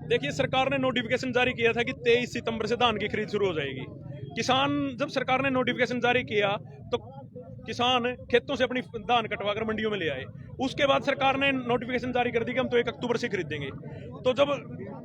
देखिए, सरकार ने नोटिफिकेशन जारी किया था कि 23 सितंबर से धान की खरीद शुरू हो जाएगी। किसान, जब सरकार ने नोटिफिकेशन जारी किया तो किसान खेतों से अपनी धान कटवाकर मंडियों में ले आए। उसके बाद सरकार ने नोटिफिकेशन जारी कर दी कि हम तो 1 अक्टूबर से खरीदेंगे। तो जब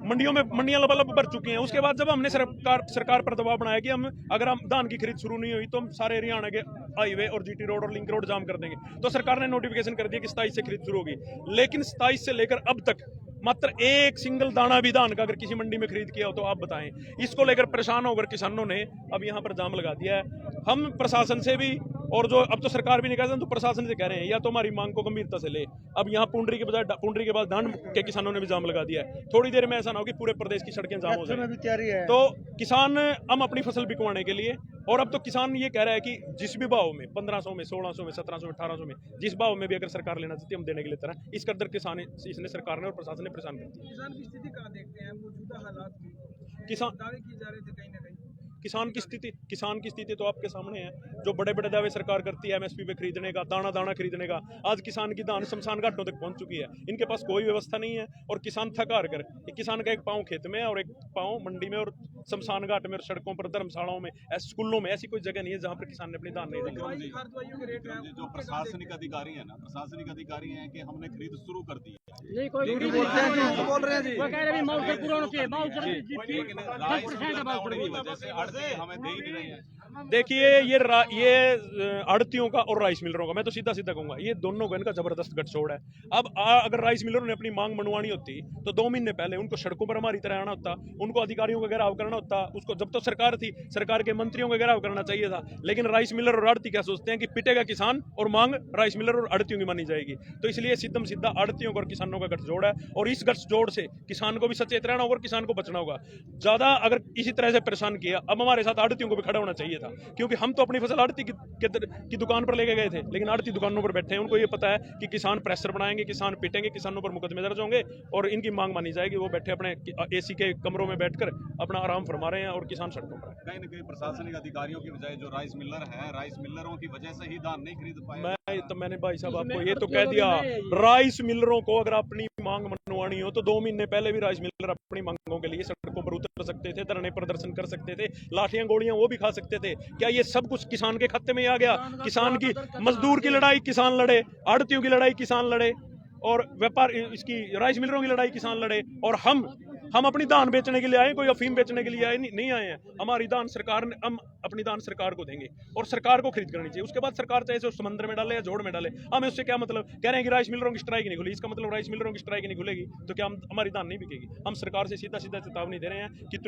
मंडियां लबालब भर चुकी हैं, उसके बाद जब हमने सरकार पर दबाव बनाया कि अगर हम धान की खरीद शुरू नहीं हुई तो हम सारे हरियाणा के हाईवे और जीटी रोड और लिंक रोड जाम कर देंगे। तो सरकार ने नोटिफिकेशन कर दिया कि 27 से खरीद शुरू होगी। लेकिन 27 से लेकर अब तक मात्र एक सिंगल दाना भी धान का अगर किसी मंडी में खरीद किया हो तो आप बताएं। इसको लेकर परेशान होकर किसानों ने अब यहाँ पर जाम लगा दिया है। हम प्रशासन से भी, और जो अब तो सरकार भी नहीं कह रहे, तो प्रशासन से कह रहे हैं या तो हमारी मांग को गंभीरता से ले। अब यहाँ पुंडरी के बजाय पुंडरी के बाद धान के किसानों ने भी जाम लगा दिया है। थोड़ी देर में ऐसा ना हो कि पूरे प्रदेश की सड़कें जाम हो जाए। तो किसान हम अपनी फसल बिकवाने के लिए, और अब तो किसान ये कह रहा है कि जिस भी भाव में 1500 में 1600 में 1700 में 1800 में जिस भाव में भी अगर सरकार लेना चाहती है हम देने के लिए तैयार हैं। इस कदर किसान इसने सरकार ने और प्रशासन ने परेशान कर दिया। किसान की स्थिति कहाँ देखते हैं मौजूदा हालात की? किसान दावे किए जा रहे थे कहीं ना कहीं। किसान की स्थिति तो आपके सामने है। जो बड़े बड़े दावे सरकार करती है एमएसपी पे खरीदने का, दाना दाना खरीदने का, आज किसान की धान शमशान घाटों तक पहुंच चुकी है। इनके पास कोई व्यवस्था नहीं है और किसान थक हार कर, किसान का एक पाँव खेत में और एक पाँव मंडी में और शमशान घाट में और सड़कों पर, धर्मशालाओं में, स्कूलों में, ऐसी कोई जगह नहीं है जहाँ पर किसान ने अपनी धान नहीं दी। जो प्रशासनिक अधिकारी है ना, प्रशासनिक अधिकारी हैं कि हमने खरीद शुरू कर दी नहीं, कोई बोल रहे हैं जी, वो कह रहे हैं मौसम पूरा होना चाहिए, हमें दे ही नहीं रहे हैं। देखिए, ये आड़तियों का और राइस मिलरों का, मैं तो सीधा सीधा कहूंगा, ये दोनों का इनका जबरदस्त गठजोड़ है। अब अगर राइस मिलरों ने अपनी मांग मनवानी होती तो 2 महीने पहले उनको सड़कों पर हमारी तरह आना होता, उनको अधिकारियों का घेराव करना होता। उसको जब तो सरकार थी, सरकार के मंत्रियों का घेराव करना चाहिए था। लेकिन राइस मिलर और आड़ती क्या सोचते हैं कि पिटेगा किसान और मांग राइस मिलर और आड़तियों की मानी जाएगी। तो इसलिए सीधा आड़तियों और किसानों का गठजोड़ है, और इस गठजोड़ से किसान को भी सचेत रहना होगा और किसान को बचना होगा। ज्यादा अगर इसी तरह से परेशान किया, अब हमारे साथ आड़तियों को भी खड़ा होना चाहिए था, क्योंकि हम तो अपनी फसल आड़ती की दुकान पर लेके गए थे, लेकिन आड़ती दुकानों पर बैठे हैं। उनको ये पता है कि किसान प्रेशर बनाएंगे, किसान पिटेंगे, किसानों पर मुकदमे दर्ज होंगे और इनकी मांग मानी जाएगी। वो बैठे अपने एसी के कमरों में बैठकर अपना आराम फरमा रहे हैं और किसान सड़कों पर। कहीं न कहीं प्रशासनिक अधिकारियों की बजाय जो राइस मिलर है, राइस मिलरों की वजह से ही धान नहीं खरीद पाए। मैंने भाई साहब आपको ये तो कह दिया, राइस मिलरों को अगर अपनी मांग मनवानी हो तो 2 महीने पहले भी राइस मिलर अपनी मांगों के लिए सड़कों पर उतर सकते थे, धरने प्रदर्शन कर सकते थे, लाठियां गोलियां वो भी खा सकते थे। क्या ये सब कुछ किसान के खाते में आ गया? किसान की, मजदूर की लड़ाई किसान लड़े, आड़तियों की लड़ाई किसान लड़े, और व्यापार इसकी राइस मिलरों की लड़ाई किसान लड़े, और हम अपनी धान बेचने के लिए आए, कोई अफीम बेचने के लिए आए नहीं आए हैं। हमारी धान सरकार ने, हम अपनी धान सरकार को देंगे और सरकार को खरीद करनी चाहिए। उसके बाद सरकार चाहे समंदर में डाले या जोड़ में डाले, हमें उससे क्या मतलब? कह रहे हैं कि राइस मिलरों की स्ट्राइक नहीं खुली, इसका मतलब राइस मिलरों की स्ट्राइक नहीं खुलेगी तो क्या हमारी धान नहीं बिकेगी? हम सरकार से सीधा चेतावनी दे रहे हैं कि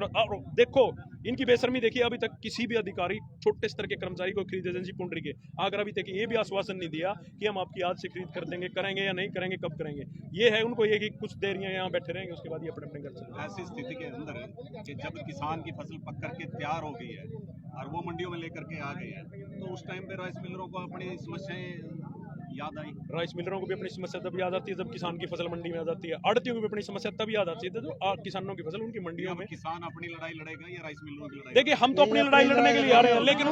देखो, इनकी बेशर्मी देखिए। अभी तक किसी भी अधिकारी, छोटे स्तर के कर्मचारी को खरीद एजेंसी पुंडरी के आकर अभी तक ये भी आश्वासन नहीं दिया कि हम आपकी आज से खरीद कर देंगे, करेंगे या नहीं करेंगे, कब करेंगे। ये है उनको ये कि कुछ देर यहाँ बैठे रहेंगे, उसके बाद ये अपने अपने घर चले। ऐसी स्थिति के अंदर कि जब किसान की फसल पक करके तैयार हो गई है और वो मंडियों में लेकर के आ गए हैं, तो उस टाइम पे राइस मिलरों को अपनी समस्याएं याद आई। राइस मिलरों को भी अपनी समस्या तब याद आती है जब किसान की फसल मंडी में आ जाती है। आड़तियों को भी अपनी समस्या तब याद आती है जब किसानों की फसल उनकी मंडियों में। किसान अपनी लड़ाई लड़ेगा या राइस मिलरों की लड़ाई? देखिए, हम तो अपनी लड़ाई लड़ने के लिए आ रहे हैं, लेकिन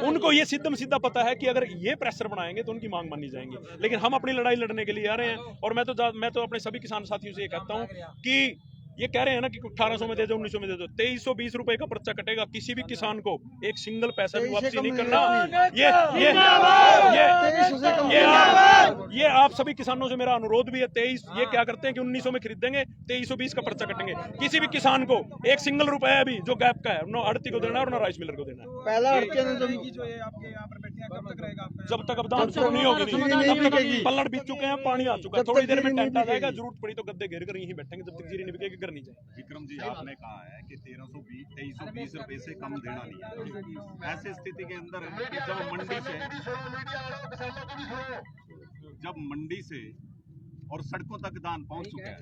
उनको ये सीधा पता है कि अगर ये प्रेशर बनाएंगे तो उनकी मांग मानी जाएंगी। लेकिन हम अपनी लड़ाई लड़ने के लिए आ रहे हैं, और मैं तो अपने सभी किसान साथियों से ये कहता हूँ कि ये कह रहे हैं ना कि 1800 में दे दो, 1900 में दे दो, 2320 रुपए का पर्चा कटेगा। किसी भी किसान को एक सिंगल पैसा भी वापसी नहीं करना। ये आप सभी किसानों से मेरा अनुरोध भी है। 23 ये क्या करते हैं कि 1900 में खरीद देंगे, 2320 का पर्चा कटेंगे। किसी भी किसान को एक सिंगल रुपया भी जो गैप का है, न आड़ती को देना है और न राइस मिलर को देना है। पहला जब तक अब धान शुरू नहीं होगी, तब तक पल्लड़ बीत चुके हैं, पानी आ चुका है। थोड़ी देर में टेंट आ जाएगा, जरूरत पड़ी तो गद्दे घेर कर यहीं बैठेंगे जब तक जीरी नहीं बिकेगी, घर नहीं जाएगी। विक्रम जी, आपने कहा है कि 2320 रुपए से कम देना नहीं है। ऐसी स्थिति के अंदर कि जब मंडी से और सड़कों तक धान पहुंच चुका है,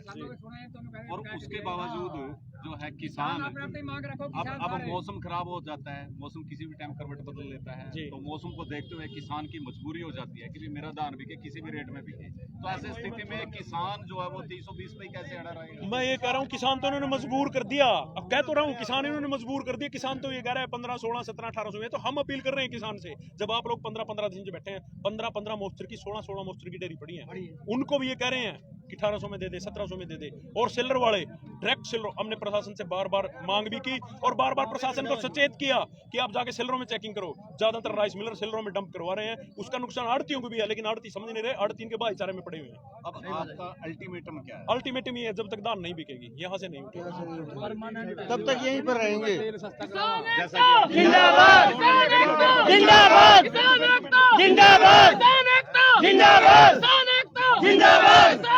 और उसके बावजूद जो है किसान अब मौसम खराब हो जाता है, मौसम किसी भी टाइम करवट बदल लेता है, तो मौसम को देखते हुए किसान की मजबूरी हो जाती है कि मेरा धान बिके, किसी भी रेट में बिके। तो ऐसी स्थिति में किसान जो है वो 320 पे कैसे अड़ा रहेगा? मैं ये कह रहा हूँ, किसान तो इन्होंने मजबूर कर दिया। अब कह तो रहा हूँ, किसान इन्होंने मजबूर कर दिया। किसान तो ये कह रहा है 15, 16, 17, 1800 में। तो हम अपील कर रहे हैं किसान से, जब आप लोग 15 दिन से बैठे हैं, 15 मोस्टर की 16 मोस्टर की डेयरी पड़ी है, उनको भी ये कह रहे हैं 1800 में दे दे, 1700 में दे दे। और सेलर वाले डायरेक्ट सेलर, हमने प्रशासन से बार बार मांग भी की और बार बार प्रशासन को सचेत किया कि आप जाके सेलरों में चेकिंग करो। ज्यादातर राइस मिलर सेलरों में डंप करवा रहे हैं, उसका नुकसान आड़तियों को भी है, लेकिन आड़ती समझ नहीं रहे, आड़ती के भाईचारे में पड़े हुए हैं। अब आपका अल्टीमेटम क्या है? अल्टीमेटम ये है, जब तक धान नहीं बिकेगी, यहाँ से नहीं उठेगी, तब तक यहीं पर रहेंगे। जैसा कि जिंदाबाद जिंदाबाद जिंदाबाद जिंदाबाद जिंदाबाद जिंदाबाद